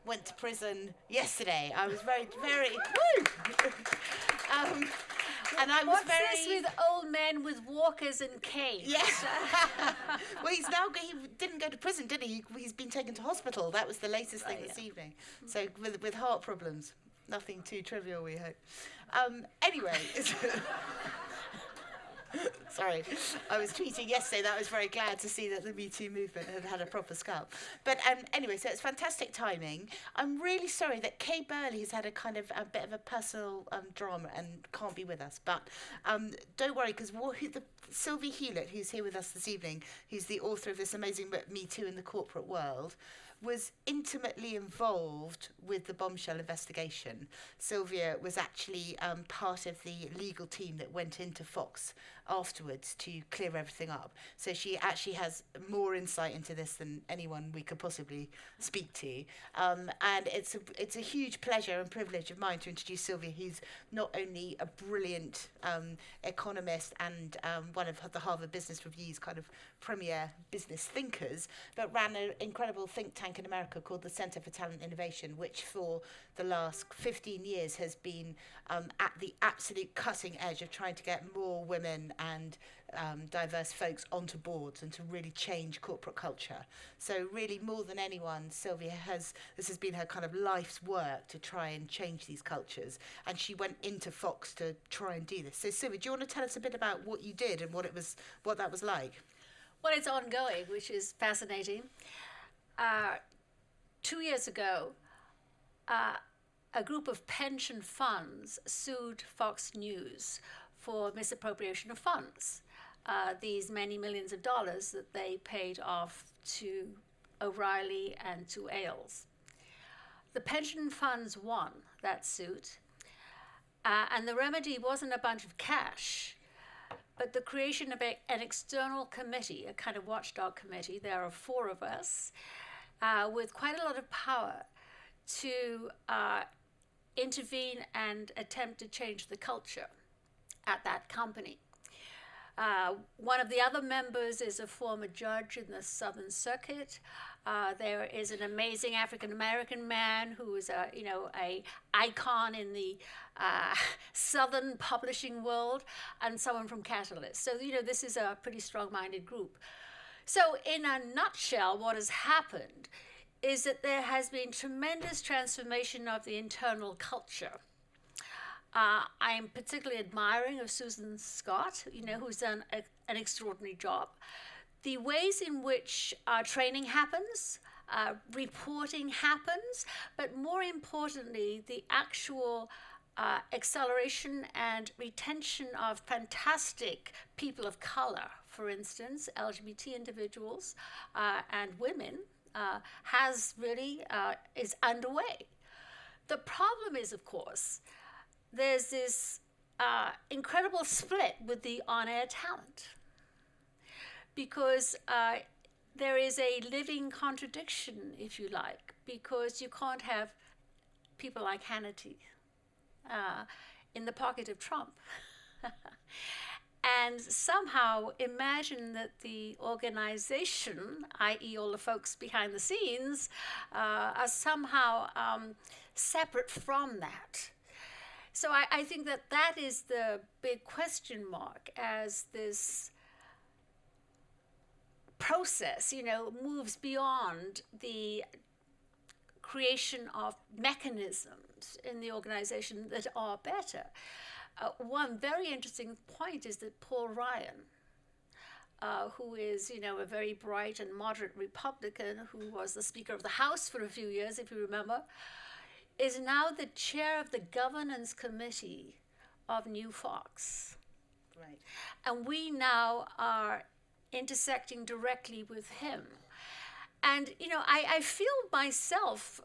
went to prison yesterday. I was very, very, woo! And I was What's very... this with old men with walkers and canes? Yeah. Well, he didn't go to prison, did he? He's been taken to hospital. That was the latest thing this evening. So with heart problems. Nothing too trivial, we hope. Anyway... Sorry, I was tweeting yesterday that I was very glad to see that the Metoo movement had a proper scalp. But anyway, so it's fantastic timing. I'm really sorry that Kay Burley has had a bit of a personal drama and can't be with us. But don't worry, because Sylvia Hewlett, who's here with us this evening, who's the author of this amazing book, Metoo in the Corporate World, was intimately involved with the Bombshell investigation. Sylvia was actually part of the legal team that went into Fox afterwards to clear everything up. So she actually has more insight into this than anyone we could possibly speak to. And it's a huge pleasure and privilege of mine to introduce Sylvia, who's not only a brilliant economist and one of the Harvard Business Review's kind of premier business thinkers, but ran an incredible think tank in America called the Center for Talent Innovation, which for the last 15 years has been at the absolute cutting edge of trying to get more women and diverse folks onto boards and to really change corporate culture. So really, more than anyone, Sylvia this has been her kind of life's work to try and change these cultures. And she went into Fox to try and do this. So Sylvia, do you want to tell us a bit about what you did and what that was like? Well, it's ongoing, which is fascinating. 2 years ago, a group of pension funds sued Fox News for misappropriation of funds. These many millions of dollars that they paid off to O'Reilly and to Ailes. The pension funds won that suit, and the remedy wasn't a bunch of cash, but the creation of an external committee, a kind of watchdog committee. There are 4 of us, with quite a lot of power to intervene and attempt to change the culture at that company. One of the other members is a former judge in the Southern Circuit. There is an amazing African-American man who is a icon in the Southern publishing world, and someone from Catalyst. So, this is a pretty strong-minded group. So, in a nutshell, what has happened is that there has been tremendous transformation of the internal culture. I'm particularly admiring of Susan Scott, who's done an extraordinary job. The ways in which training happens, reporting happens, but more importantly, the actual acceleration and retention of fantastic people of color, for instance, LGBT individuals and women, is underway. The problem is, of course, there's this incredible split with the on-air talent, because there is a living contradiction, if you like, because you can't have people like Hannity in the pocket of Trump. And somehow imagine that the organization, i.e. all the folks behind the scenes, are somehow separate from that. So I think that is the big question mark as this process, moves beyond the creation of mechanisms in the organization that are better. One very interesting point is that Paul Ryan, who is, a very bright and moderate Republican who was the Speaker of the House for a few years, if you remember, is now the chair of the governance committee of New Fox. Right. And we now are intersecting directly with him. And, I feel myself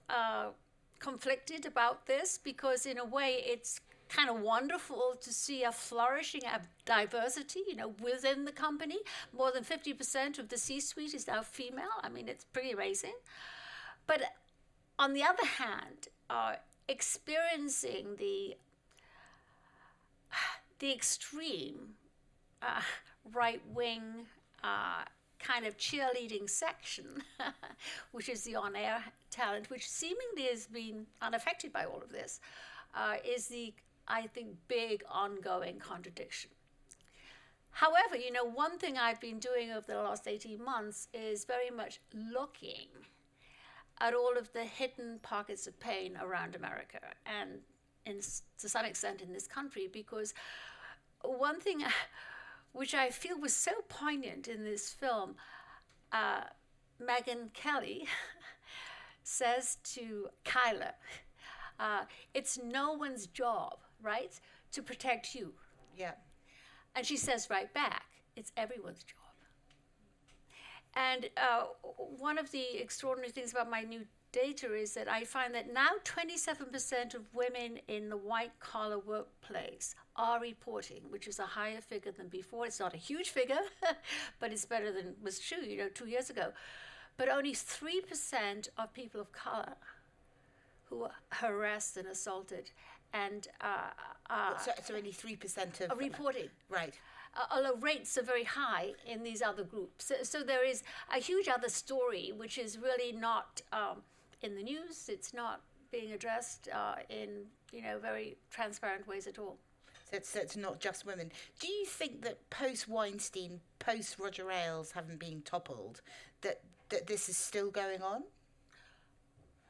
conflicted about this, because in a way it's kind of wonderful to see a flourishing of diversity, within the company. More than 50% of the C-suite is now female. I mean, it's pretty amazing. But on the other hand, experiencing the extreme right-wing kind of cheerleading section, which is the on-air talent, which seemingly has been unaffected by all of this, is the, I think, big ongoing contradiction. However, one thing I've been doing over the last 18 months is very much looking at all of the hidden pockets of pain around America and to some extent in this country, because one thing which I feel was so poignant in this film, Megyn Kelly says to Kyla, it's no one's job, right, to protect you. Yeah. And she says right back, it's everyone's job. And one of the extraordinary things about my new data is that I find that now 27% of women in the white-collar workplace are reporting, which is a higher figure than before. It's not a huge figure, but it's better than was true, 2 years ago. But only 3% of people of color who are harassed and assaulted and so only 3% of reporting. Right. Although rates are very high in these other groups. So there is a huge other story which is really not in the news. It's not being addressed in very transparent ways at all. So it's not just women. Do you think that post-Weinstein, post-Roger Ailes having been toppled, that this is still going on?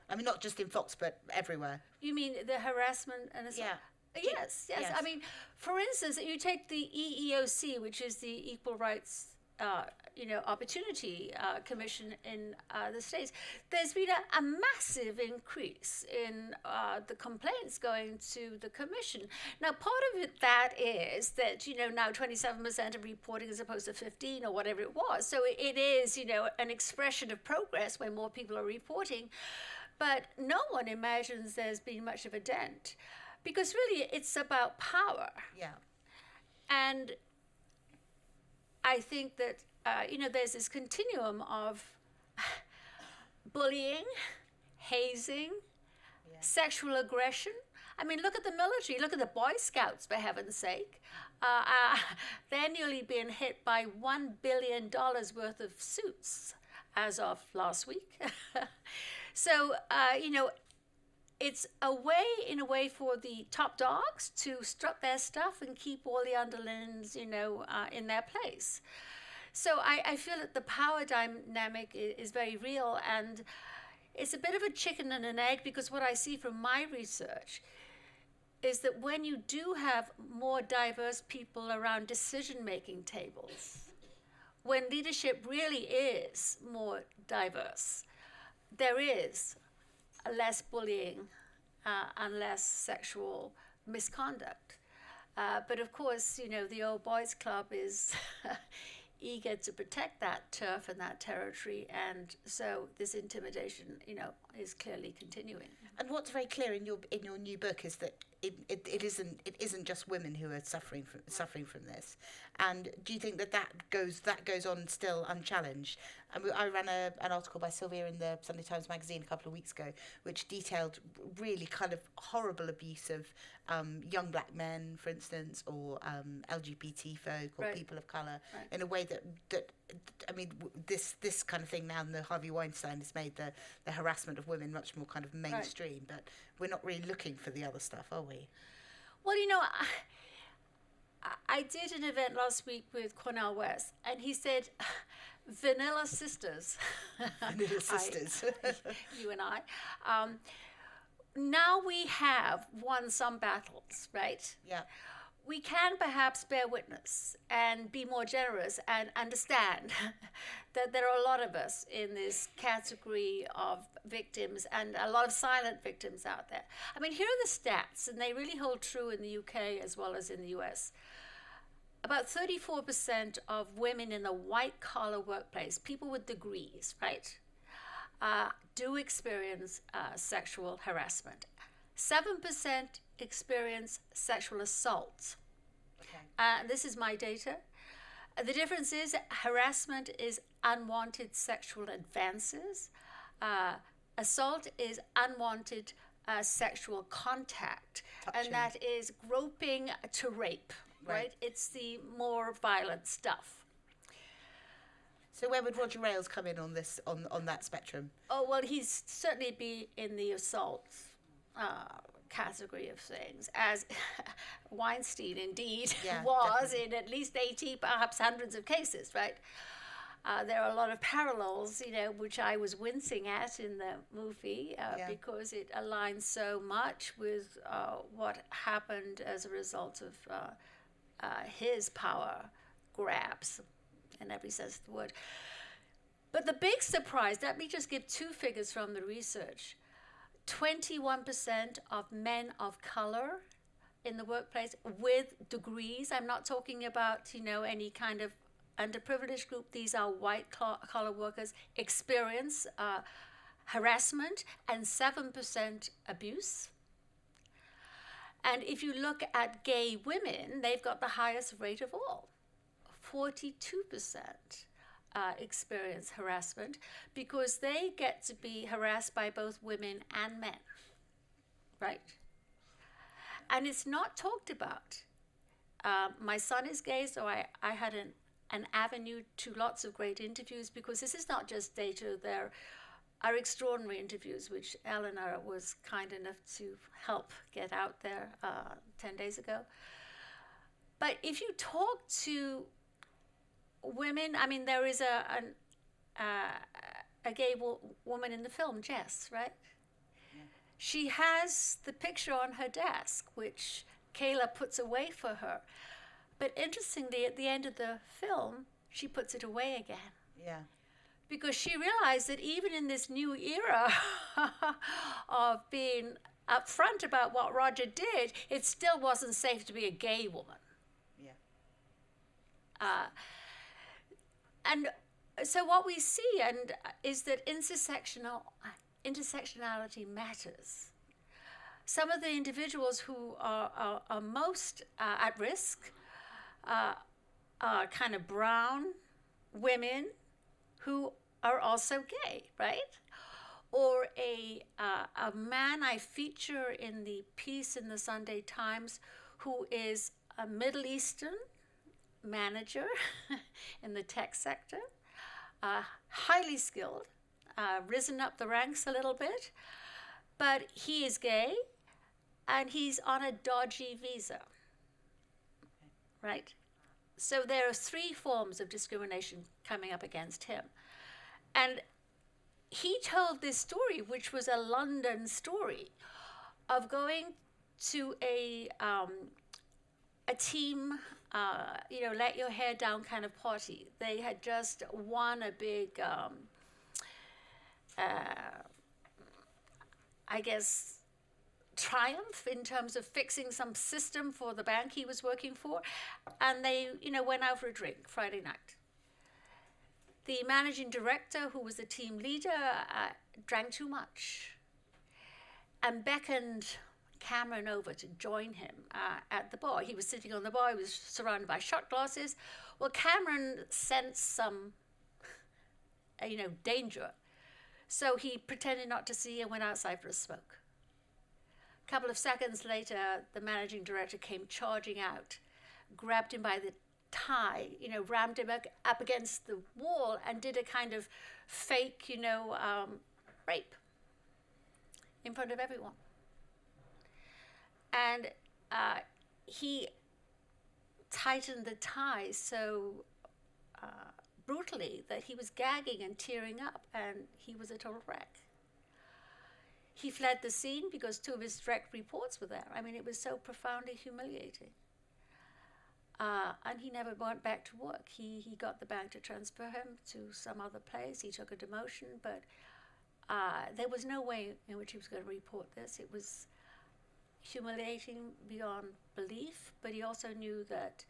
I mean, not just in Fox, but everywhere. You mean the harassment and assault? Yeah. Yes. I mean, for instance, you take the EEOC, which is the Equal Rights, Opportunity Commission in the States. There's been a massive increase in the complaints going to the commission. Now, part of that is that, now 27% of reporting as opposed to 15 or whatever it was. So it is, an expression of progress when more people are reporting. But no one imagines there's been much of a dent. Because really, it's about power. Yeah. And I think that, there's this continuum of bullying, hazing, sexual aggression. I mean, look at the military. Look at the Boy Scouts, for heaven's sake. They're nearly being hit by $1 billion worth of suits as of last week. So, it's in a way for the top dogs to strut their stuff and keep all the underlings, in their place. So I feel that the power dynamic is very real, and it's a bit of a chicken and an egg, because what I see from my research is that when you do have more diverse people around decision-making tables, when leadership really is more diverse, there is less bullying and less sexual misconduct. But of course, the old boys club is eager to protect that turf and that territory, and so this intimidation, is clearly continuing. And what's very clear in your new book is that it isn't just women who are suffering from this. And do you think that goes on still unchallenged? I ran an article by Sylvia in the Sunday Times magazine a couple of weeks ago, which detailed really kind of horrible abuse of young black men, for instance, or LGBT folk or people of colour, in a way that I mean, this kind of thing now in the Harvey Weinstein has made the harassment of women much more kind of mainstream, but we're not really looking for the other stuff, are we? Well, I did an event last week with Cornel West, and he said, vanilla sisters. Vanilla sisters. You and I. Now we have won some battles, right? Yeah. We can perhaps bear witness and be more generous and understand that there are a lot of us in this category of victims, and a lot of silent victims out there. I mean, here are the stats, and they really hold true in the UK as well as in the US. About 34% of women in the white-collar workplace, people with degrees, right, do experience sexual harassment. 7% experience sexual assault. Okay. This is my data. The difference is harassment is unwanted sexual advances. Assault is unwanted sexual contact. Touching. And that is groping to rape, right? It's the more violent stuff. So where would Roger Ailes come in on this, on that spectrum? Oh, well, he'd certainly be in the assault category of things, as Weinstein indeed was definitely. In at least 80, perhaps hundreds of cases, right? There are a lot of parallels, which I was wincing at in the movie because it aligns so much with what happened as a result of his power grabs, in every sense of the word. But the big surprise, let me just give two figures from the research. 21% of men of color in the workplace with degrees, I'm not talking about, any kind of underprivileged group, these are white collar workers, experience harassment and 7% abuse. And if you look at gay women, they've got the highest rate of all. 42% experience harassment because they get to be harassed by both women and men, right? And it's not talked about. My son is gay, so I had an avenue to lots of great interviews because this is not just data. There are extraordinary interviews, which Eleanor was kind enough to help get out there 10 days ago. But if you talk to women, I mean, there is a gay woman in the film, Jess, right? Yeah. She has the picture on her desk, which Kayla puts away for her. But interestingly, at the end of the film, she puts it away again. Yeah. Because she realized that even in this new era of being upfront about what Roger did, it still wasn't safe to be a gay woman. Yeah. And so what we see is that intersectionality matters. Some of the individuals who are most at risk are kind of brown women who are also gay, right? Or a man I feature in the piece in the Sunday Times who is a Middle Eastern manager in the tech sector, highly skilled, risen up the ranks a little bit, but he is gay and he's on a dodgy visa, right? So there are 3 forms of discrimination coming up against him. And he told this story, which was a London story, of going to a team, let your hair down kind of party. They had just won a big, triumph in terms of fixing some system for the bank he was working for. And they, went out for a drink Friday night. The managing director, who was the team leader, drank too much and beckoned Cameron over to join him at the bar. He was sitting on the bar. He was surrounded by shot glasses. Well, Cameron sensed some, danger. So he pretended not to see and went outside for a smoke. A couple of seconds later, the managing director came charging out, grabbed him by the tie, rammed him up against the wall and did a kind of fake, rape in front of everyone. And he tightened the tie so brutally that he was gagging and tearing up, and he was a total wreck. He fled the scene because 2 of his direct reports were there. I mean, it was so profoundly humiliating. And he never went back to work. He got the bank to transfer him to some other place. He took a demotion, but there was no way in which he was going to report this. It was humiliating beyond belief, but he also knew that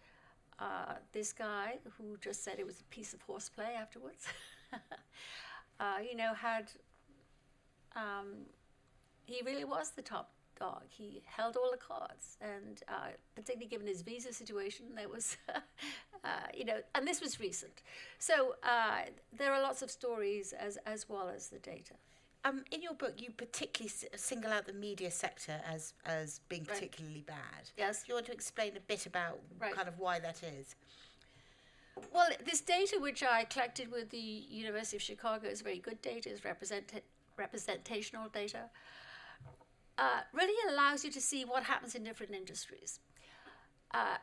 this guy, who just said it was a piece of horseplay afterwards, he really was the top dog. He held all the cards, and particularly given his visa situation, there was, and this was recent. So there are lots of stories as well as the data. In your book, you particularly single out the media sector as being particularly bad. Yes. Do you want to explain a bit about kind of why that is? Well, this data which I collected with the University of Chicago is very good data, is representational data. Really allows you to see what happens in different industries.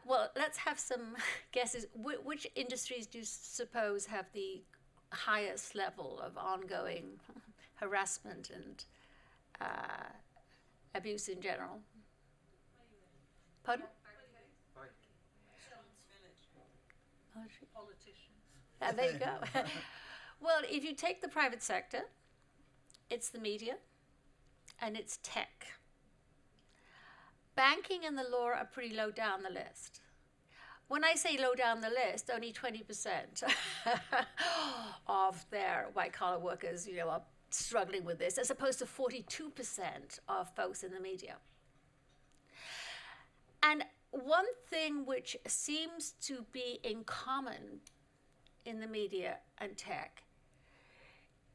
Well, let's have some guesses. Which industries do you suppose have the highest level of ongoing harassment and abuse in general? Pardon? Politicians. There you go. Well, if you take the private sector, it's the media and it's tech. Banking and the law are pretty low down the list. When I say low down the list, only 20% of their white-collar workers, are struggling with this, as opposed to 42% of folks in the media. And one thing which seems to be in common in the media and tech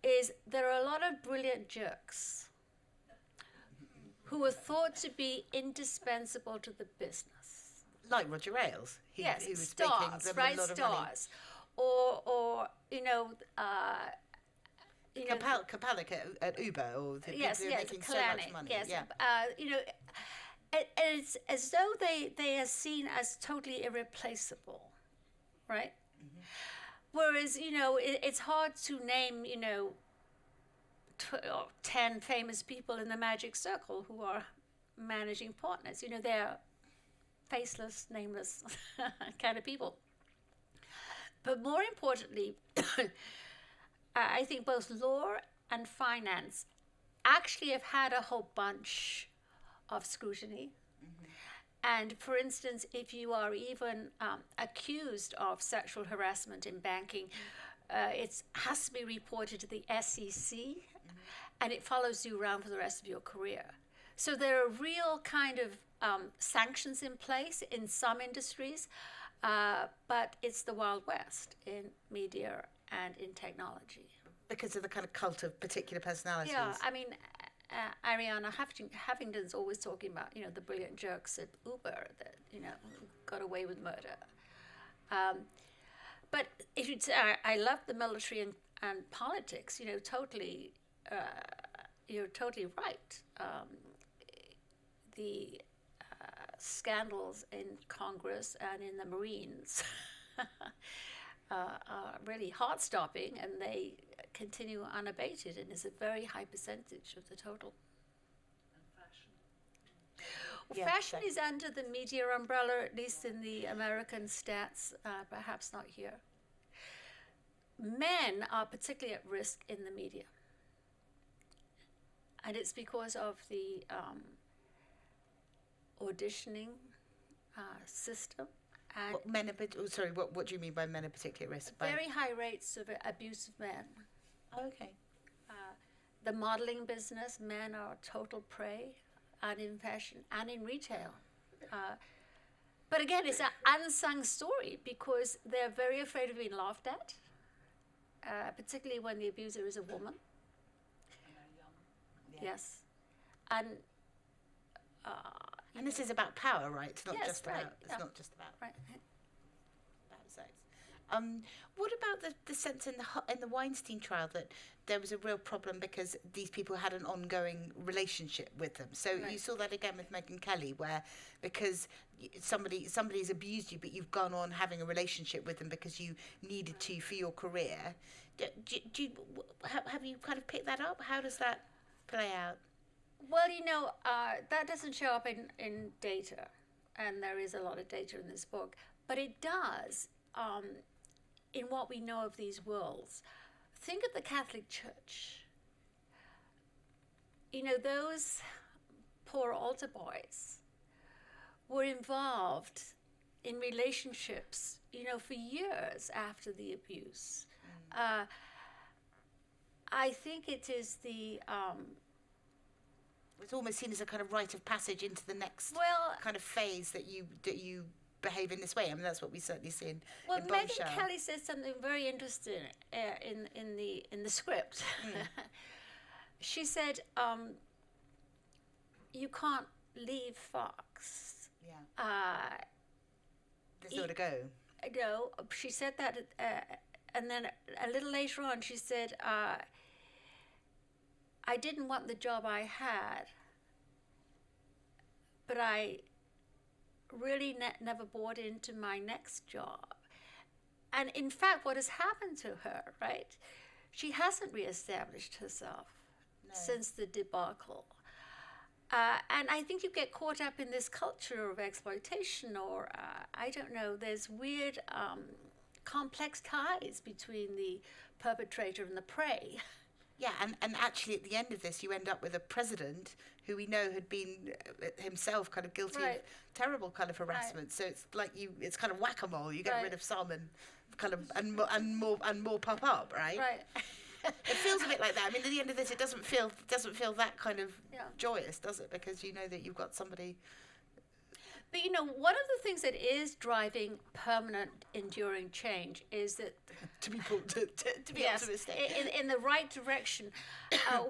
is there are a lot of brilliant jerks who are thought to be indispensable to the business. Like Roger Ailes. Yes, he was stars, making them right? a lot of money. Stars. Or Kapalik at Uber, or the yes, people who are yes, making so Kalanick, much money. yes. Yeah. It's as though they are seen as totally irreplaceable, right? Mm-hmm. Whereas, it's hard to name, 10 famous people in the magic circle who are managing partners. They're faceless, nameless kind of people. But more importantly, I think both law and finance actually have had a whole bunch of scrutiny. Mm-hmm. And for instance, if you are even accused of sexual harassment in banking, it has to be reported to the SEC, and it follows you around for the rest of your career. So there are real kind of sanctions in place in some industries, but it's the Wild West in media and in technology. Because of the kind of cult of particular personalities. Yeah, I mean, Arianna Huffington's always talking about, the brilliant jerks at Uber that, got away with murder. But if you'd say, I love the military and politics, totally, you're totally right. The scandals in Congress and in the Marines are really heart-stopping, and they continue unabated, and is a very high percentage of the total. And fashion. Well, fashion is under the media umbrella, at least in the American stats, perhaps not here. Men are particularly at risk in the media. And it's because of the auditioning system. And what do you mean by men are particularly at risk? Very high rates of abuse of men. Oh, okay. The modeling business, men are total prey, and in fashion and in retail. But again, it's an unsung story because they're very afraid of being laughed at, particularly when the abuser is a woman. And they're young. Yeah. Yes. And this is about power, right? It's not Yes, just about. right, It's yeah. not just about right. sex. What about the sense in the Weinstein trial that there was a real problem because these people had an ongoing relationship with them? So Right. you saw that again with Megyn Kelly, where because somebody's abused you, but you've gone on having a relationship with them because you needed to for your career. Have you kind of picked that up? How does that play out? Well, that doesn't show up in data, and there is a lot of data in this book, but it does in what we know of these worlds. Think of the Catholic Church. Those poor altar boys were involved in relationships, for years after the abuse. I think it is the... It's almost seen as a kind of rite of passage into the next Well, kind of phase that you behave in this way. I mean, that's what we certainly see in Megyn Bombshell. Kelly said something very interesting in the script. She said, "You can't leave Fox. Yeah. There's nowhere to go. she said that, and then a little later on, she said, I didn't want the job I had, but I really never bought into my next job. And in fact, what has happened to her, right? She hasn't reestablished herself since the debacle. And I think you get caught up in this culture of exploitation, or I don't know, there's weird complex ties between the perpetrator and the prey. Yeah, and actually at the end of this, you end up with a president who we know had been himself kind of guilty of terrible kind of harassment. So it's like it's kind of whack-a-mole. You get rid of some and kind of and more pop up, right? Right. It feels a bit like that. I mean, at the end of this, it doesn't feel that kind of joyous, does it? Because you know that you've got somebody. But one of the things that is driving permanent, enduring change is that to be optimistic in the right direction.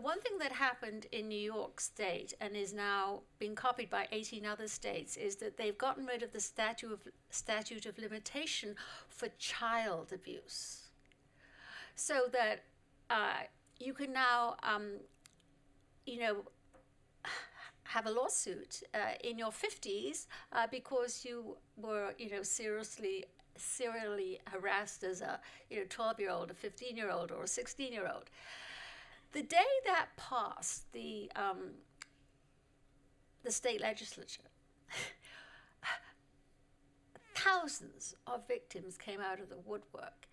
One thing that happened in New York State and is now being copied by 18 other states is that they've gotten rid of the statute of limitation for child abuse, so that you can now, have a lawsuit in your 50s because you were, serially harassed as a 12-year-old, a 15-year-old, or a 16-year-old. The day that passed the state legislature, thousands of victims came out of the woodwork,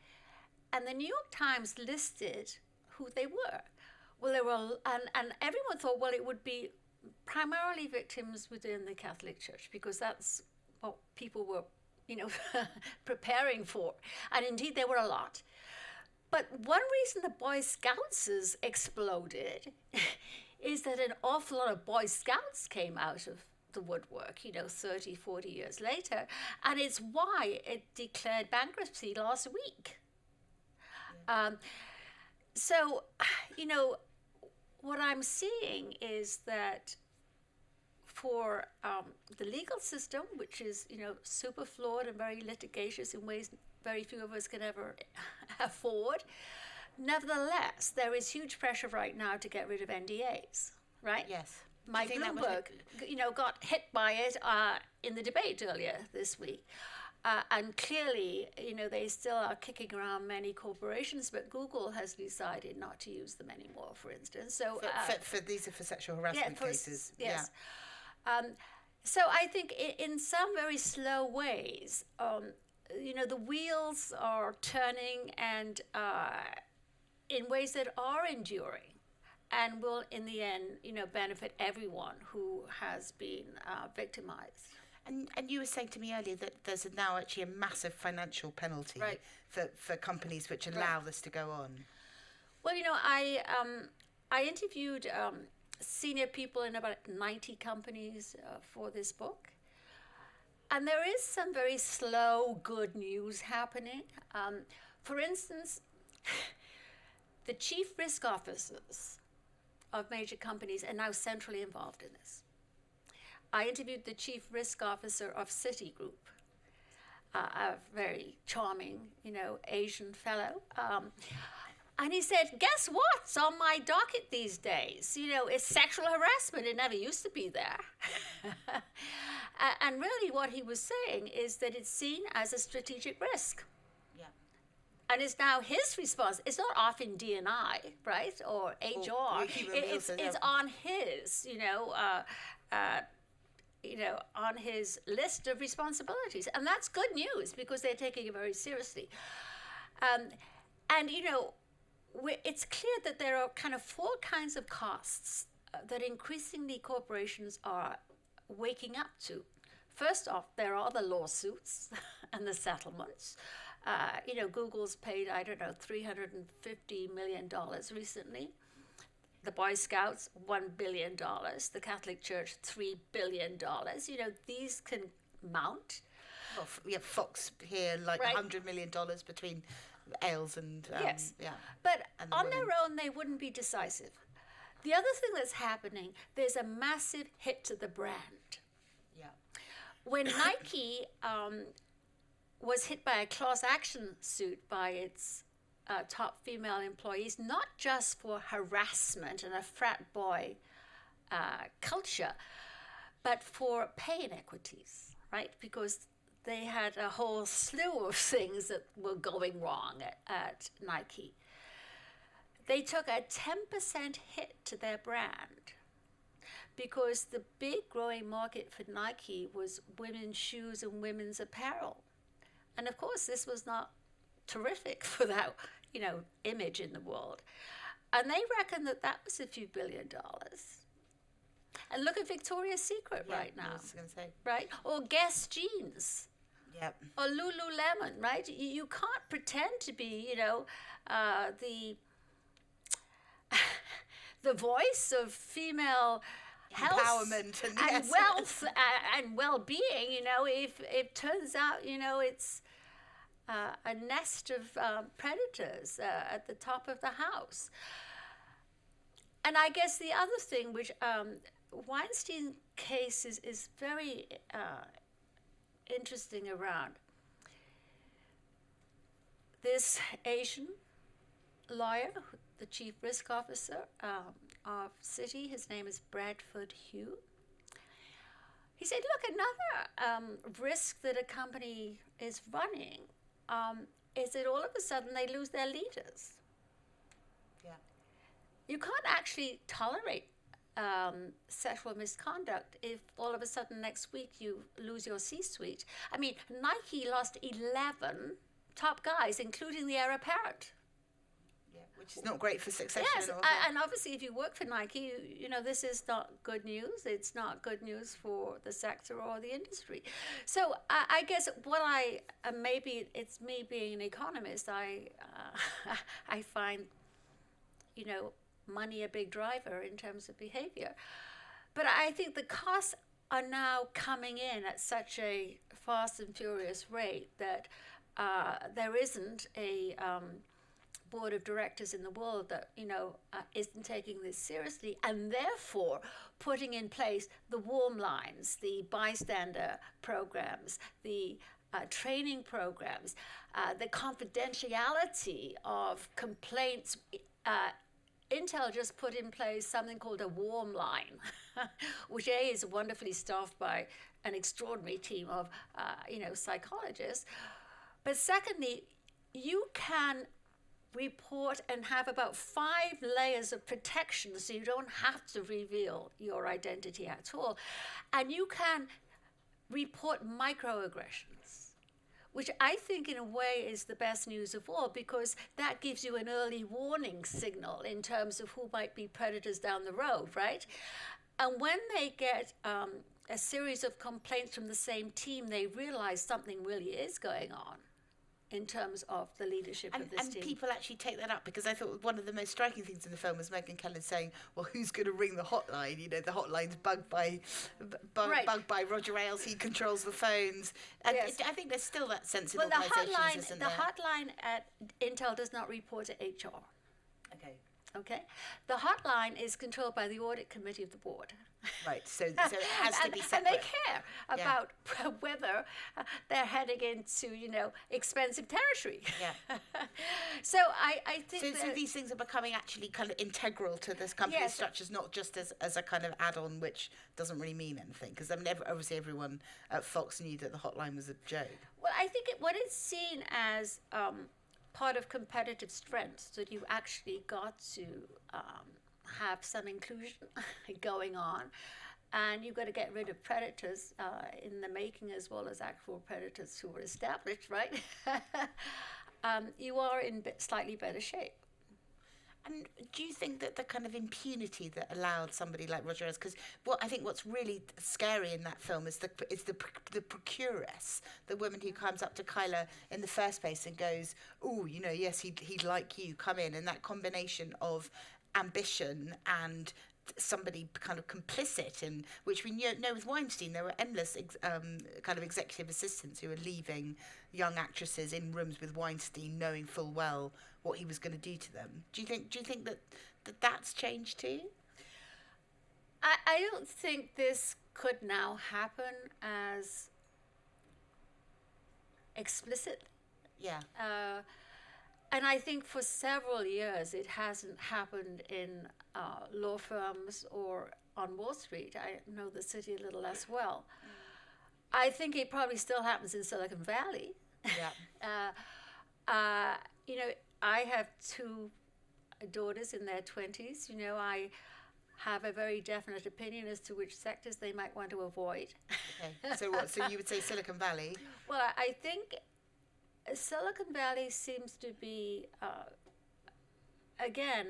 and the New York Times listed who they were. Well, there were, and everyone thought, well, it would be primarily victims within the Catholic Church, because that's what people were, preparing for. And indeed, there were a lot. But one reason the Boy Scouts exploded is that an awful lot of Boy Scouts came out of the woodwork, 30, 40 years later. And it's why it declared bankruptcy last week. So, what I'm seeing is that for the legal system, which is, super flawed and very litigious in ways very few of us can ever afford, nevertheless, there is huge pressure right now to get rid of NDAs, right? Yes. Mike Bloomberg, got hit by it in the debate earlier this week. And clearly, they still are kicking around many corporations, but Google has decided not to use them anymore, for instance. So these are for sexual harassment cases. Yes. So I think in some very slow ways, the wheels are turning, and in ways that are enduring, and will, in the end, benefit everyone who has been victimized. And you were saying to me earlier that there's now actually a massive financial penalty for companies which allow this to go on. Well, I interviewed senior people in about 90 companies for this book. And there is some very slow, good news happening. For instance, the chief risk officers of major companies are now centrally involved in this. I interviewed the chief risk officer of Citigroup, a very charming, Asian fellow. And he said, guess what's on my docket these days? It's sexual harassment. It never used to be there. And really what he was saying is that it's seen as a strategic risk. Yeah. And it's now his response. It's not off in D&I, right, or HR. It's on his, on his list of responsibilities. And that's good news, because they're taking it very seriously. It's clear that there are kind of four kinds of costs that increasingly corporations are waking up to. First off, there are the lawsuits and the settlements. Google's paid, $350 million recently. The Boy Scouts, $1 billion. The Catholic Church, $3 billion. These can mount. Well, we have Fox here, $100 million between Ailes and yes. But on their own, they wouldn't be decisive. The other thing that's happening, there's a massive hit to the brand. Yeah. When Nike was hit by a class action suit by its top female employees, not just for harassment and a frat boy culture, but for pay inequities, right? Because they had a whole slew of things that were going wrong at Nike. They took a 10% hit to their brand because the big growing market for Nike was women's shoes and women's apparel. And of course, this was not terrific for that, image in the world. And they reckon that was a few $1 billion. And look at Victoria's Secret right now. I was going to say. Right? Or Guess Jeans. Yep. Or Lululemon, right? You can't pretend to be, the the voice of female health Empowerment and yes. wealth and well-being, if it turns out, it's a nest of predators at the top of the house. And I guess the other thing, which Weinstein case is very interesting around, this Asian lawyer, the chief risk officer of Citi, his name is Bradford Hugh. He said, look, another risk that a company is running is that all of a sudden they lose their leaders. Yeah. You can't actually tolerate sexual misconduct if all of a sudden next week you lose your C-suite. I mean, Nike lost 11 top guys, including the heir apparent. Yeah, which is not great for succession. Yes, and obviously if you work for Nike, this is not good news. It's not good news for the sector or the industry. So I guess what maybe it's me being an economist, I find, money a big driver in terms of behavior. But I think the costs are now coming in at such a fast and furious rate that there isn't a board of directors in the world that isn't taking this seriously, and therefore putting in place the warm lines, the bystander programs, the training programs, the confidentiality of complaints. Intel just put in place something called a warm line, which is wonderfully staffed by an extraordinary team of psychologists. But secondly, you can report and have about 5 layers of protection so you don't have to reveal your identity at all. And you can report microaggressions, which I think in a way is the best news of all, because that gives you an early warning signal in terms of who might be predators down the road, right? And when they get a series of complaints from the same team, they realize something really is going on in terms of the leadership of this team. And people actually take that up, because I thought one of the most striking things in the film was Megyn Kelly saying, well, who's going to ring the hotline? The hotline's bugged by Roger Ailes. He controls the phones. And yes. I think there's still that sense in well, organisations, isn't there? The hotline at Intel does not report to HR. Okay? The hotline is controlled by the audit committee of the board. Right, so it has to be separate. And they care about whether they're heading into, expensive territory. Yeah. So I think so these things are becoming actually kind of integral to this company's structures, not just as a kind of add-on, which doesn't really mean anything. Because obviously everyone at Fox knew that the hotline was a joke. Well, I think what it's seen as part of competitive strengths, that you actually got to have some inclusion going on, and you've got to get rid of predators in the making as well as actual predators who were established, right? You are in slightly better shape. And do you think that the kind of impunity that allowed somebody like Roger Ailes, because what's really scary in that film is the procuress, the woman who comes up to Kyla in the first place and goes, oh, yes, he'd like you, come in, and that combination of ambition and somebody kind of complicit in, which we know with Weinstein, there were endless kind of executive assistants who were leaving young actresses in rooms with Weinstein, knowing full well what he was going to do to them. Do you think that that's changed too? I don't think this could now happen as explicit. Yeah. And I think for several years it hasn't happened in law firms or on Wall Street. I know the city a little less well. I think it probably still happens in Silicon Valley. Yeah. You know, I have two daughters in their 20s. You know, I have a very definite opinion as to which sectors they might want to avoid. Okay. So what? So you would say Silicon Valley? Well, I think Silicon Valley seems to be, again,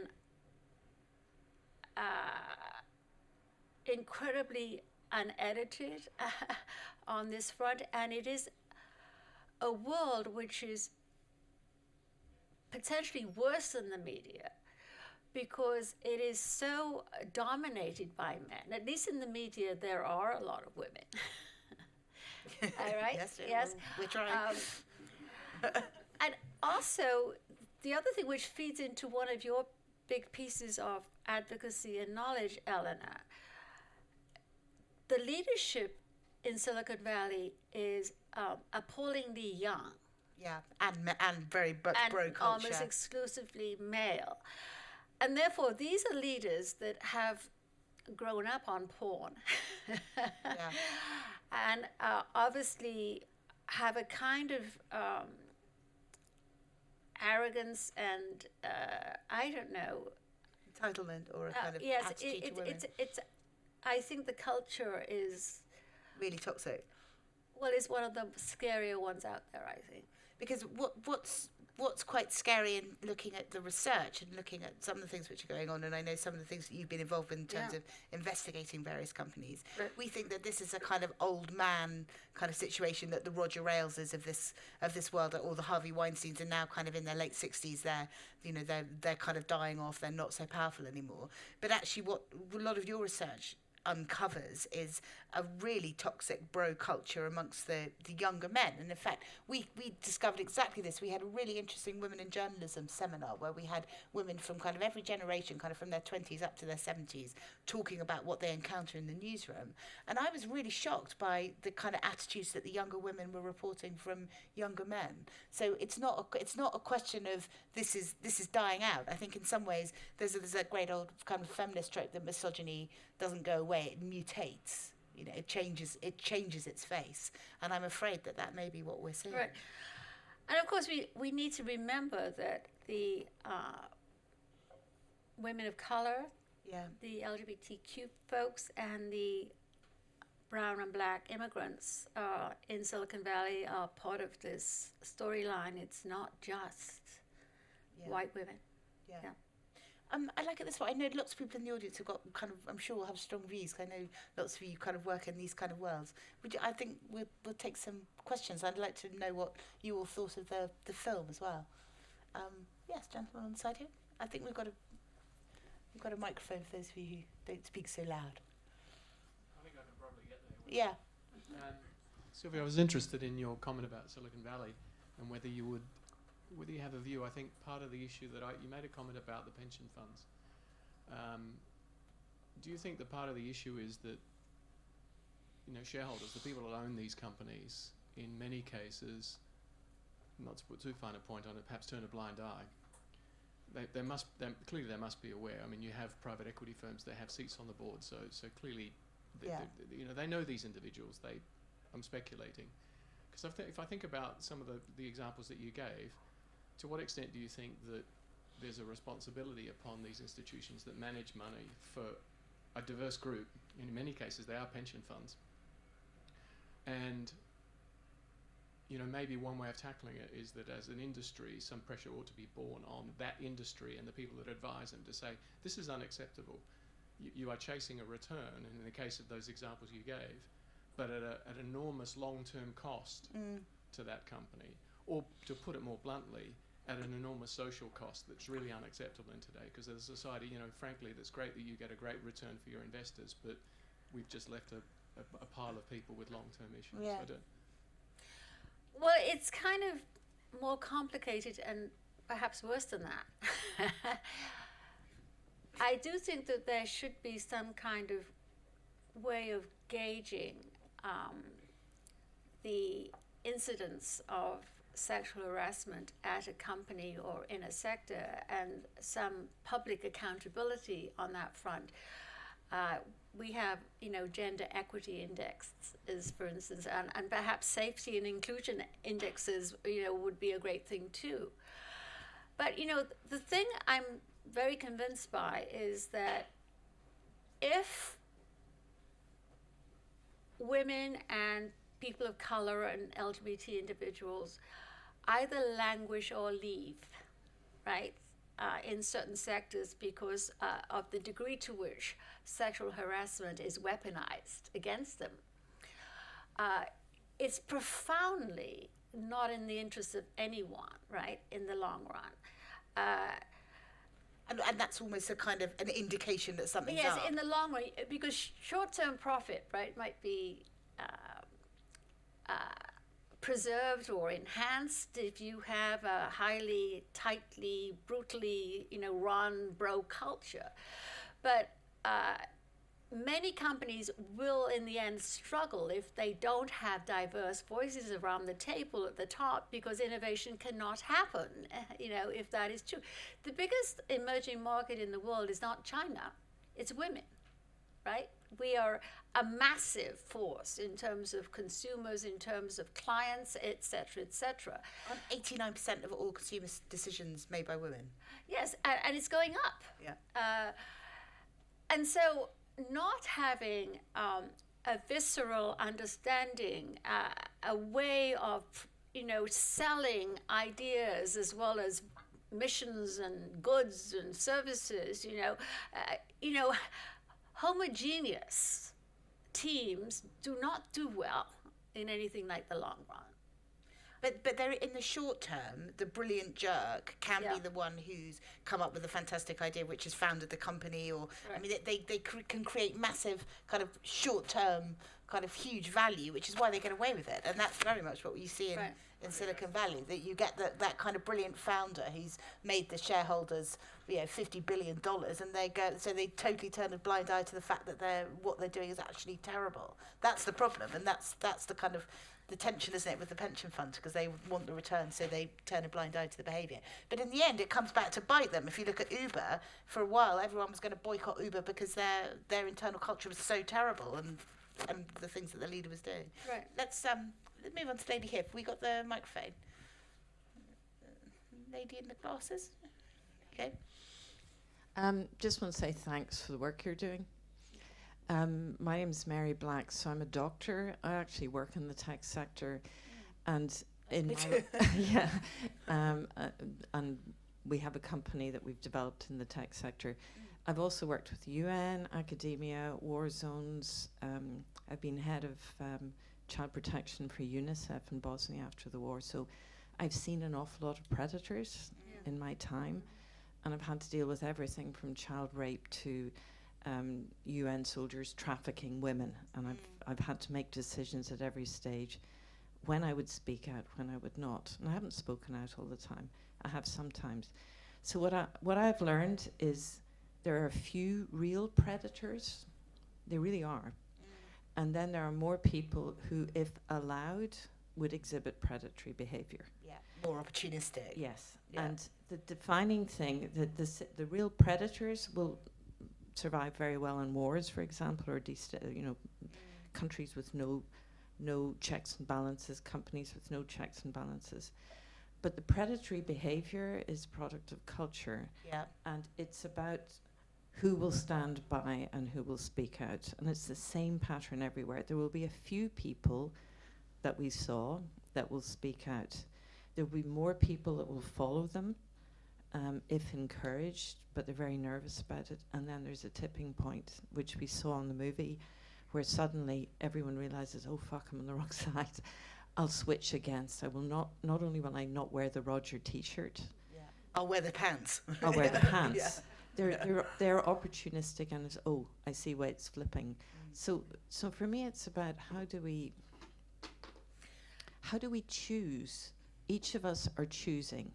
incredibly unedited on this front, and it is a world which is potentially worse than the media because it is so dominated by men. At least in the media, there are a lot of women. All right? Yes. We're trying. And also, the other thing which feeds into one of your big pieces of advocacy and knowledge, Eleanor, the leadership in Silicon Valley is appallingly young. Yeah, and very much bro culture. Almost exclusively male. And therefore, these are leaders that have grown up on porn. Yeah. And obviously have a kind of arrogance and, I don't know. Entitlement or a kind of yes, attitude to women. it's. I think the culture is, Really toxic. well, it's one of the scarier ones out there, I think. Because what's quite scary in looking at the research and looking at some of the things which are going on, and I know some of the things that you've been involved in terms of investigating various companies, we think that this is a kind of old man kind of situation, that the Roger Aileses of this world, or the Harvey Weinsteins, are now kind of in their late 60s. They're kind of dying off. They're not so powerful anymore. But actually, what a lot of your research uncovers is a really toxic bro culture amongst the younger men. And in fact, we discovered exactly this. We had a really interesting women in journalism seminar where we had women from kind of every generation, kind of from their 20s up to their 70s, talking about what they encounter in the newsroom. And I was really shocked by the kind of attitudes that the younger women were reporting from younger men. So it's not a question of this is dying out. I think in some ways there's a great old kind of feminist trope that misogyny doesn't go away, it mutates. You know, it changes its face, and I'm afraid that may be what we're seeing. Right. And of course, we need to remember that the women of color, the LGBTQ folks, and the brown and black immigrants in Silicon Valley are part of this storyline. It's not just white women. Yeah. I like it this way. I know lots of people in the audience have got kind of, I'm sure, will have strong views. I know lots of you kind of work in these kind of worlds. I think we'll take some questions. I'd like to know what you all thought of the film as well. Yes, gentleman on the side here. I think we've got a microphone for those of you who don't speak so loud. I think I can probably get there. Yeah. Sylvia, I was interested in your comment about Silicon Valley and whether you have a view. I think part of the issue you made a comment about the pension funds. Do you think that part of the issue is that, shareholders, the people that own these companies, in many cases, not to put too fine a point on it, perhaps turn a blind eye? Clearly they must be aware. I mean, you have private equity firms that have seats on the board, so clearly, they know these individuals. I'm speculating, because if I think about some of the examples that you gave, to what extent do you think that there's a responsibility upon these institutions that manage money for a diverse group? In many cases, they are pension funds. And, maybe one way of tackling it is that as an industry, some pressure ought to be borne on that industry and the people that advise them to say, this is unacceptable. You are chasing a return, and in the case of those examples you gave, but at an enormous long-term cost to that company. Or, to put it more bluntly, at an enormous social cost that's really unacceptable in today, because as a society, frankly, that's great that you get a great return for your investors, but we've just left a pile of people with long-term issues. Yeah. Well, it's kind of more complicated and perhaps worse than that. I do think that there should be some kind of way of gauging the incidents of sexual harassment at a company or in a sector and some public accountability on that front. We have, gender equity indexes, for instance, and perhaps safety and inclusion indexes, would be a great thing too. But, the thing I'm very convinced by is that if women and people of color and LGBT individuals either languish or leave, right, in certain sectors because of the degree to which sexual harassment is weaponized against them, it's profoundly not in the interest of anyone, right, in the long run. And that's almost a kind of an indication that something's Yes, up. in the long run, because short-term profit, right, might be preserved or enhanced if you have a highly, tightly, brutally, run bro culture. But many companies will, in the end, struggle if they don't have diverse voices around the table at the top, because innovation cannot happen, if that is true. The biggest emerging market in the world is not China, it's women, right? We are a massive force in terms of consumers, in terms of clients, et cetera, et cetera. 89% of all consumer decisions made by women. Yes, and it's going up. Yeah. And so not having a visceral understanding, a way of, selling ideas as well as missions and goods and services, homogeneous teams do not do well in anything like the long run. But they're in the short term, the brilliant jerk can Yeah. be the one who's come up with a fantastic idea, which has founded the company, or I Right. mean, they can create massive kind of short term, kind of huge value, which is why they get away with it, and that's very much what you see in, Right. in Silicon Valley. That you get that kind of brilliant founder who's made the shareholders, $50 billion, and they totally turn a blind eye to the fact that what they're doing is actually terrible. That's the problem, and that's the kind of the tension, isn't it, with the pension fund, because they want the return, so they turn a blind eye to the behaviour. But in the end, it comes back to bite them. If you look at Uber, for a while, everyone was going to boycott Uber because their internal culture was so terrible, and the things that the leader was doing. Right. Let's move on to lady here. Have we got the microphone? Lady in the glasses. Okay. Just want to say thanks for the work you're doing. My name is Mary Black, so I'm a doctor. I actually work in the tech sector, and in Me my too. yeah, and we have a company that we've developed in the tech sector. I've also worked with UN, academia, war zones. I've been head of child protection for UNICEF in Bosnia after the war, so I've seen an awful lot of predators in my time, and I've had to deal with everything from child rape to UN soldiers trafficking women, and I've had to make decisions at every stage when I would speak out, when I would not. And I haven't spoken out all the time. I have sometimes. So what I've learned is there are a few real predators. They really are. And then there are more people who, if allowed, would exhibit predatory behavior. Yeah. More opportunistic. Yes. Yeah. And the defining thing that the real predators will survive very well in wars, for example, or countries with no checks and balances, companies with no checks and balances. But the predatory behavior is product of culture, Yeah. and it's about who will stand by and who will speak out. And it's the same pattern everywhere. There will be a few people that we saw that will speak out. There will be more people that will follow them if encouraged, but they're very nervous about it. And then there's a tipping point, which we saw in the movie, where suddenly everyone realizes, oh fuck, I'm on the wrong side. I'll switch against. I will not only will I not wear the Roger t-shirt, Yeah. I'll wear the pants. I'll wear the pants. Yeah. They're opportunistic, and it's, oh, I see why it's flipping. So for me, it's about how do we choose? Each of us are choosing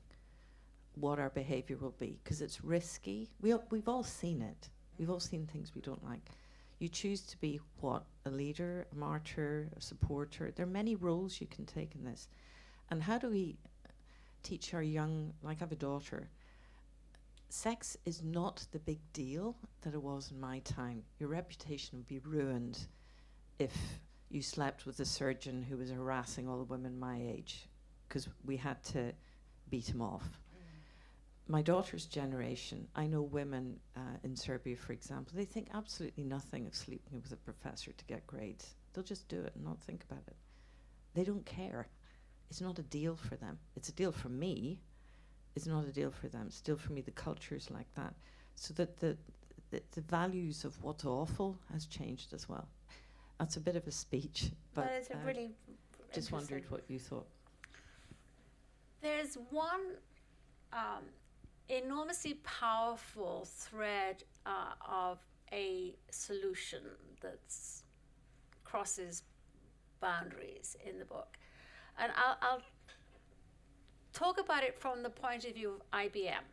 what our behavior will be, because it's risky. We've all seen it. We've all seen things we don't like. You choose to be what? A leader, a martyr, a supporter. There are many roles you can take in this. And how do we teach our young, like I have a daughter, sex is not the big deal that it was in my time. Your reputation would be ruined if you slept with a surgeon who was harassing all the women my age, because we had to beat him off. My daughter's generation, I know women in Serbia, for example, they think absolutely nothing of sleeping with a professor to get grades. They'll just do it and not think about it. They don't care. It's not a deal for them. It's a deal for me. It's not a deal for them. It's a deal for me. The culture's like that. So that the values of what's awful has changed as well. That's a bit of a speech, but it's a really just wondered what you thought. There's one enormously powerful thread of a solution that crosses boundaries in the book. And I'll talk about it from the point of view of IBM.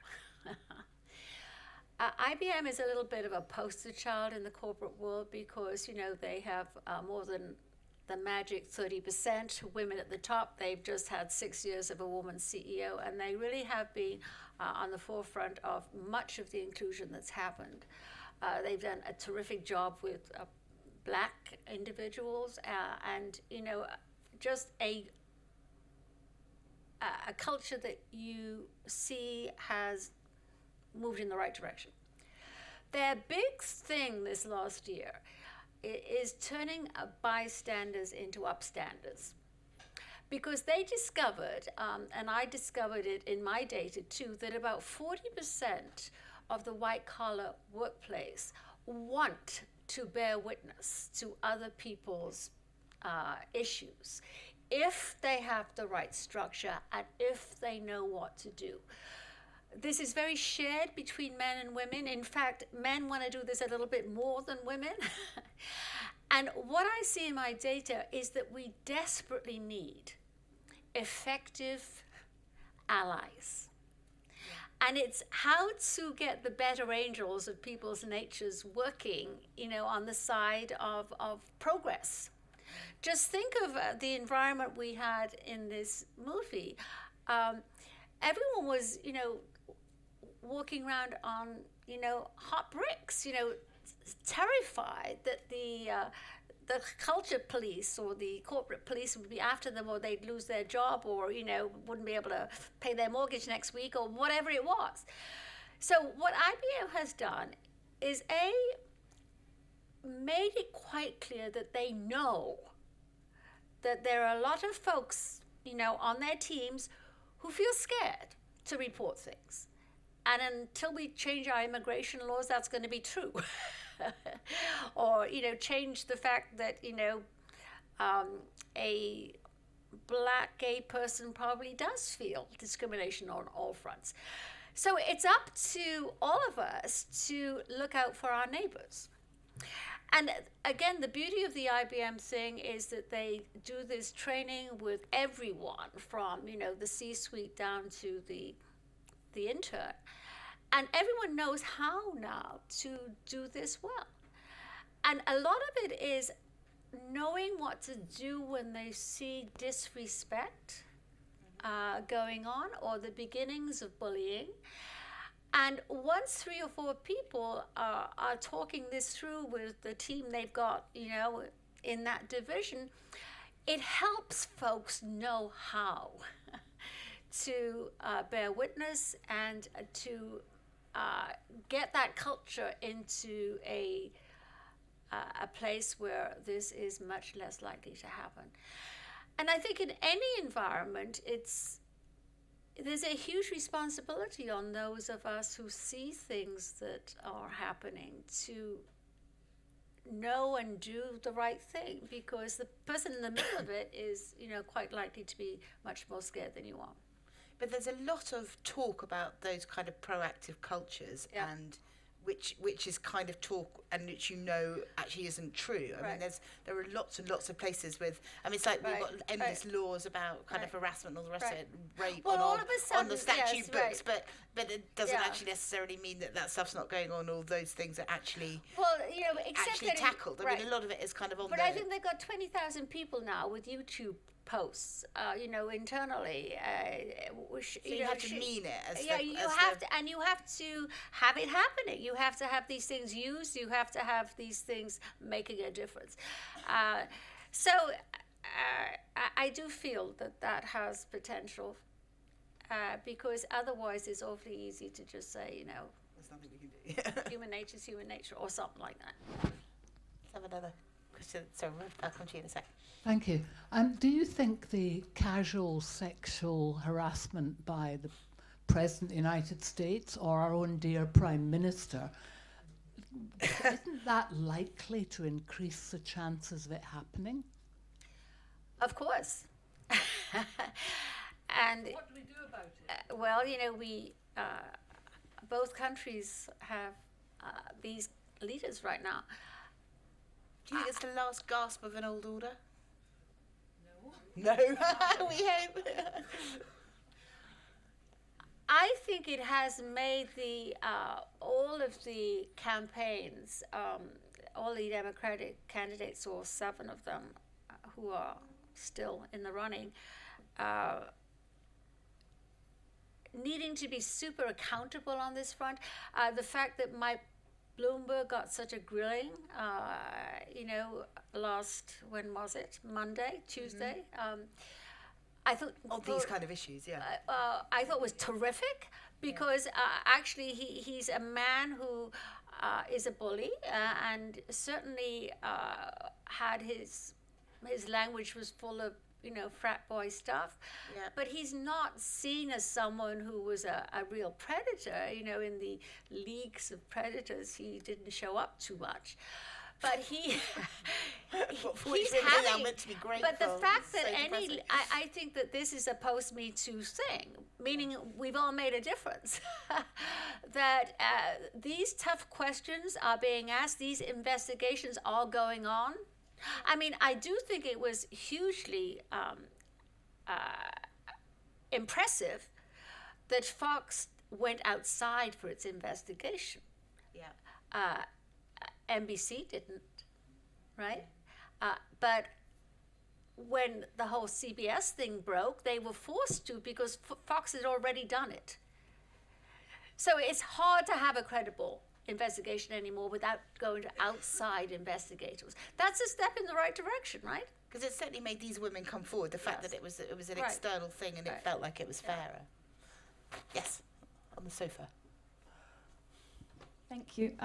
IBM is a little bit of a poster child in the corporate world because, you know, they have more than the magic 30% women at the top. They've just had 6 years of a woman CEO, and they really have been on the forefront of much of the inclusion that's happened. They've done a terrific job with black individuals and, you know, just a culture that you see has moved in the right direction. Their big thing this last year is turning bystanders into upstanders. Because they discovered, and I discovered it in my data too, that about 40% of the white-collar workplace want to bear witness to other people's issues if they have the right structure and if they know what to do. This is very shared between men and women. In fact, men want to do this a little bit more than women. And what I see in my data is that we desperately need effective allies. And it's how to get the better angels of people's natures working, you know, on the side of progress. Just think of the environment we had in this movie. Everyone was, you know, walking around on, you know, hot bricks, you know, terrified that the culture police or the corporate police would be after them, or they'd lose their job, or, you know, wouldn't be able to pay their mortgage next week, or whatever it was. So what IBM has done is made it quite clear that they know that there are a lot of folks, you know, on their teams who feel scared to report things. And until we change our immigration laws, that's going to be true. Or, you know, change the fact that, you know, a black gay person probably does feel discrimination on all fronts. So it's up to all of us to look out for our neighbors. And again, the beauty of the IBM thing is that they do this training with everyone from, you know, the C-suite down to the intern. And everyone knows how now to do this well. And a lot of it is knowing what to do when they see disrespect going on, or the beginnings of bullying. And once 3 or 4 people are talking this through with the team they've got, you know, in that division, it helps folks know how to bear witness and to get that culture into a place where this is much less likely to happen. And I think in any environment, there's a huge responsibility on those of us who see things that are happening to know and do the right thing, because the person in the middle of it is, you know, quite likely to be much more scared than you are. But there's a lot of talk about those kind of proactive cultures, Yeah. and which is kind of talk and which actually isn't true. I mean, Right. there are lots and lots of places with. I mean, it's like we've got endless laws about kind of Right. harassment and all the rest of it, rape Well, all of a on sudden, the statute yes, books, right. but it doesn't Yeah. actually necessarily mean that stuff's not going on. All those things are actually Well, except actually that tackled. I mean, a lot of it is kind of on But the. I think they've got 20,000 people now with YouTube posts, internally. So you have to mean it as yeah, the, you as have the, to, and you have to have it happening. You have to have these things used. You have to have these things making a difference. So I do feel that has potential, because otherwise it's awfully easy to just say, There's nothing we can do. human nature is human nature, or something like that. Let's have another question. Sorry, I'll come to you in a sec. Thank you. Do you think the casual sexual harassment by the President of the United States or our own dear Prime Minister, isn't that likely to increase the chances of it happening? Of course. And What do we do about it? well, we both countries have these leaders right now. Do you think it's the last gasp of an old order? No. No, we hope. I think it has made all of the campaigns, all the Democratic candidates, or 7 of them, who are still in the running, needing to be super accountable on this front. The fact that Mike Bloomberg got such a grilling, last, when was it? Monday, Tuesday? I thought These kind of issues, yeah. I thought was terrific, because actually he's a man who is a bully, and certainly had his language was full of frat boy stuff, Yeah. but he's not seen as someone who was a real predator. In the leagues of predators, he didn't show up too much. But he's Now having. meant to be grateful. But the fact that So depressing. I think that this is a post-Me Too thing, meaning we've all made a difference. That these tough questions are being asked, these investigations are going on. I mean, I do think it was hugely impressive that Fox went outside for its investigation. Yeah. NBC didn't, right? But when the whole CBS thing broke, they were forced to, because Fox had already done it. So it's hard to have a credible investigation anymore without going to outside investigators. That's a step in the right direction, right? Because it certainly made these women come forward. The fact Yes. that it was an Right. external thing and it Right. felt like it was Yeah. fairer. Yes, on the sofa. Thank you.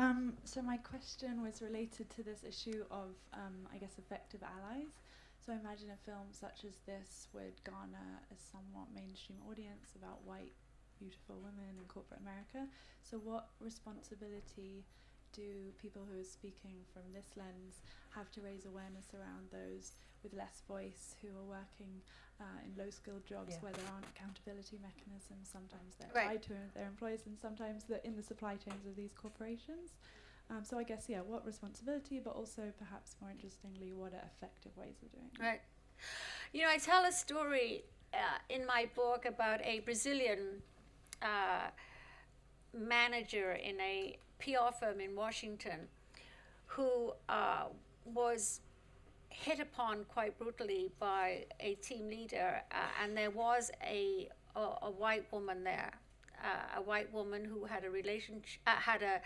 So my question was related to this issue of, I guess, effective allies. So I imagine a film such as this would garner a somewhat mainstream audience about white, beautiful women in corporate America. So what responsibility do people who are speaking from this lens have to raise awareness around those with less voice, who are working in low-skilled jobs Yeah. where there aren't accountability mechanisms? Sometimes they're Right. tied to their employers, and sometimes they're in the supply chains of these corporations. So I guess, what responsibility, but also perhaps more interestingly, what are effective ways of doing it? Right. I tell a story in my book about a Brazilian manager in a PR firm in Washington who was hit upon quite brutally by a team leader, and there was a white woman there, a white woman who had a relationship, had a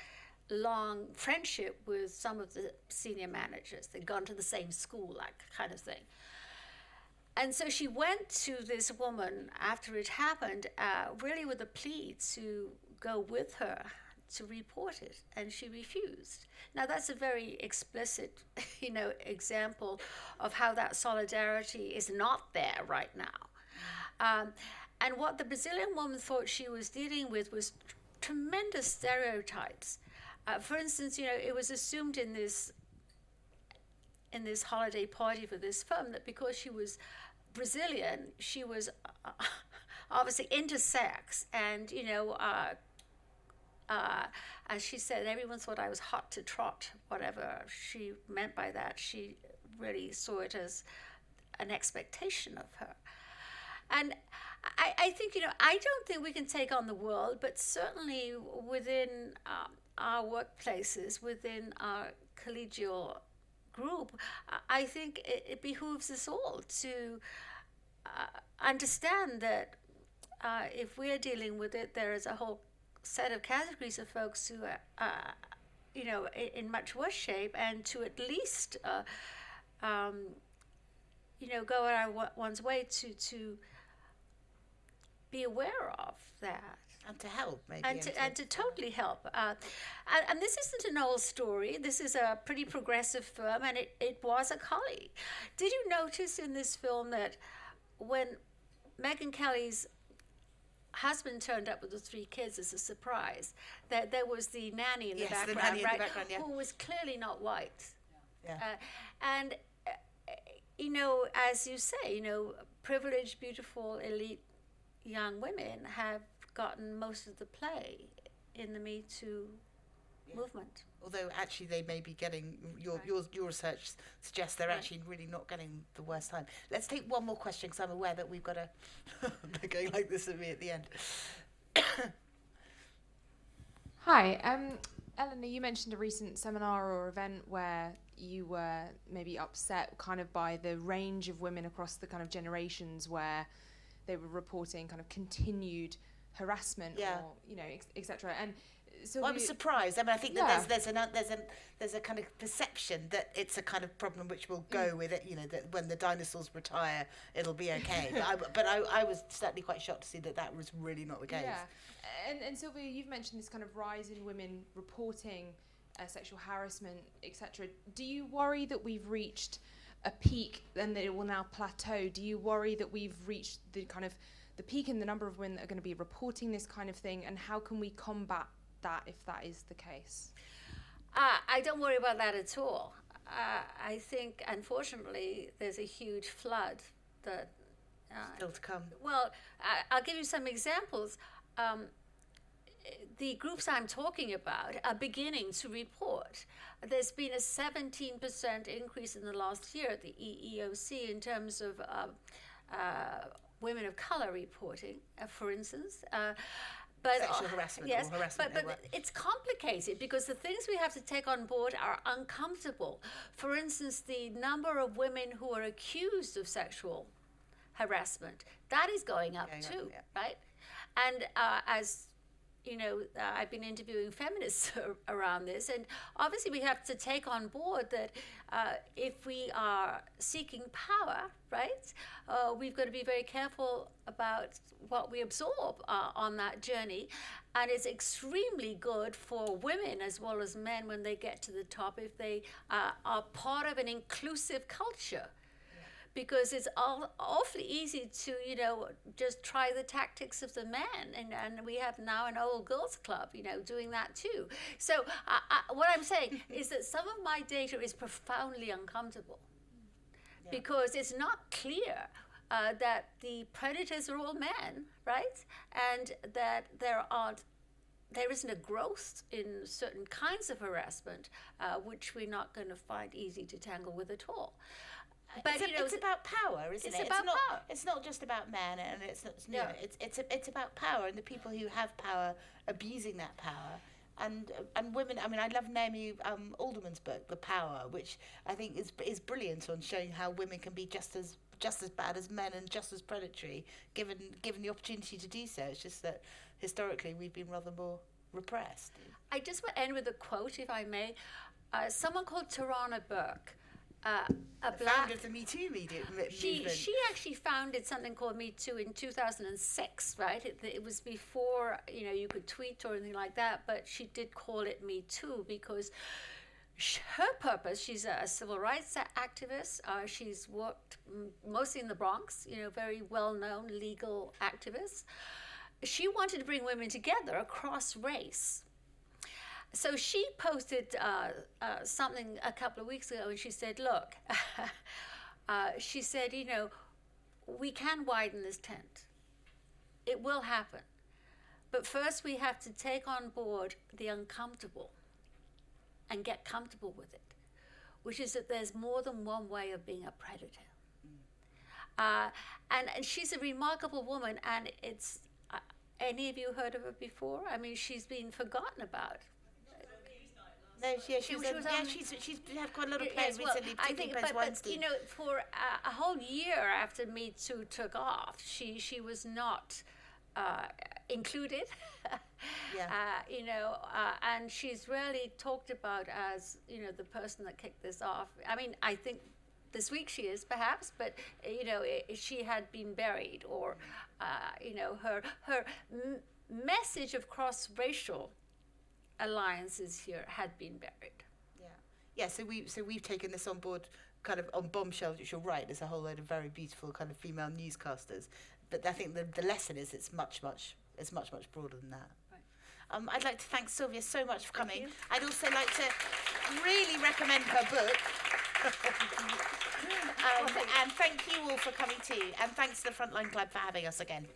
long friendship with some of the senior managers. They'd gone to the same school, like kind of thing. And so she went to this woman after it happened, really with a plea to go with her to report it, and she refused. Now that's a very explicit, example of how that solidarity is not there right now. And what the Brazilian woman thought she was dealing with was tremendous stereotypes. For instance, it was assumed in this holiday party for this firm that because she was Brazilian, she was obviously intersex and, as she said, everyone thought I was hot to trot, whatever she meant by that. She really saw it as an expectation of her. And I think, I don't think we can take on the world, but certainly within our workplaces, within our collegial group, I think it behooves us all to understand that if we're dealing with it, there is a whole set of categories of folks who are, in much worse shape, and to at least, go our one's way to be aware of that. And to help, maybe. And to totally help. And this isn't an old story. This is a pretty progressive firm, and it was a colleague. Did you notice in this film that when Megyn Kelly's husband turned up with the 3 kids as a surprise, that there was the nanny in the background, the nanny right, in the background, yeah. who was clearly not white. Yeah. And, as you say, privileged, beautiful, elite young women have gotten most of the play in the Me Too movement. Although actually they may be getting, your research suggests they're actually really not getting the worst time. Let's take one more question, because I'm aware that we've got a, they're going like this at me at the end. Hi, Eleanor, you mentioned a recent seminar or event where you were maybe upset kind of by the range of women across the kind of generations where they were reporting kind of continued harassment or, etc. And so I was surprised. I mean, I think that Yeah. there's a kind of perception that it's a kind of problem which will go with it. That when the dinosaurs retire, it'll be okay. But I was certainly quite shocked to see that was really not the case. Yeah, and Sylvia, you've mentioned this kind of rise in women reporting sexual harassment, etc. Do you worry that we've reached a peak and that it will now plateau? Do you worry that we've reached the kind of the peak in the number of women that are going to be reporting this kind of thing, and how can we combat that if that is the case? I don't worry about that at all. I think, unfortunately, there's a huge flood that... Still to come. Well, I'll give you some examples. The groups I'm talking about are beginning to report. There's been a 17% increase in the last year at the EEOC in terms of women of color reporting, for instance. But Sexual harassment yes, or harassment. but it's complicated because the things we have to take on board are uncomfortable. For instance, the number of women who are accused of sexual harassment, that is going up too, right? And as I've been interviewing feminists around this, and obviously we have to take on board that if we are seeking power, right, we've got to be very careful about what we absorb on that journey. And it's extremely good for women as well as men when they get to the top if they are part of an inclusive culture. Because it's awfully easy to, just try the tactics of the men. And we have now an old girls club, doing that too. So what I'm saying is that some of my data is profoundly uncomfortable because it's not clear that the predators are all men, right? And that there isn't a growth in certain kinds of harassment, which we're not going to find easy to tangle with at all. But it's about power, isn't it? About power. It's not just about men, and it's about power and the people who have power abusing that power, and women. I mean, I love Naomi Alderman's book, The Power, which I think is brilliant on showing how women can be just as bad as men and just as predatory, given the opportunity to do so. It's just that historically we've been rather more repressed. I just want to end with a quote, if I may. Someone called Tarana Burke. A founder of the Me Too movement. She actually founded something called Me Too in 2006, right? It was before you could tweet or anything like that, but she did call it Me Too because her purpose. She's a civil rights activist. She's worked mostly in the Bronx. Very well-known legal activist. She wanted to bring women together across race. So she posted something a couple of weeks ago, and she said, look, she said, we can widen this tent. It will happen. But first we have to take on board the uncomfortable and get comfortable with it, which is that there's more than one way of being a predator. And she's a remarkable woman, and it's, any of you heard of her before? I mean, she's been forgotten about. No, she's had quite a lot of players recently, particularly Pez Weinstein. You know, for a whole year after Me Too took off, she was not included. You know, and she's really talked about as, you know, the person that kicked this off. I mean, I think this week she is, perhaps, but, you know, she had been buried, or, you know, her message of cross-racial alliances here had been buried. Yeah. So we've taken this on board, kind of on Bombshell, which you're right. There's a whole load of very beautiful kind of female newscasters, but I think the lesson is it's much broader than that. Right. I'd like to thank Sylvia so much for coming. I'd also like to really recommend her book. And thank you all for coming too. And thanks to the Frontline Club for having us again.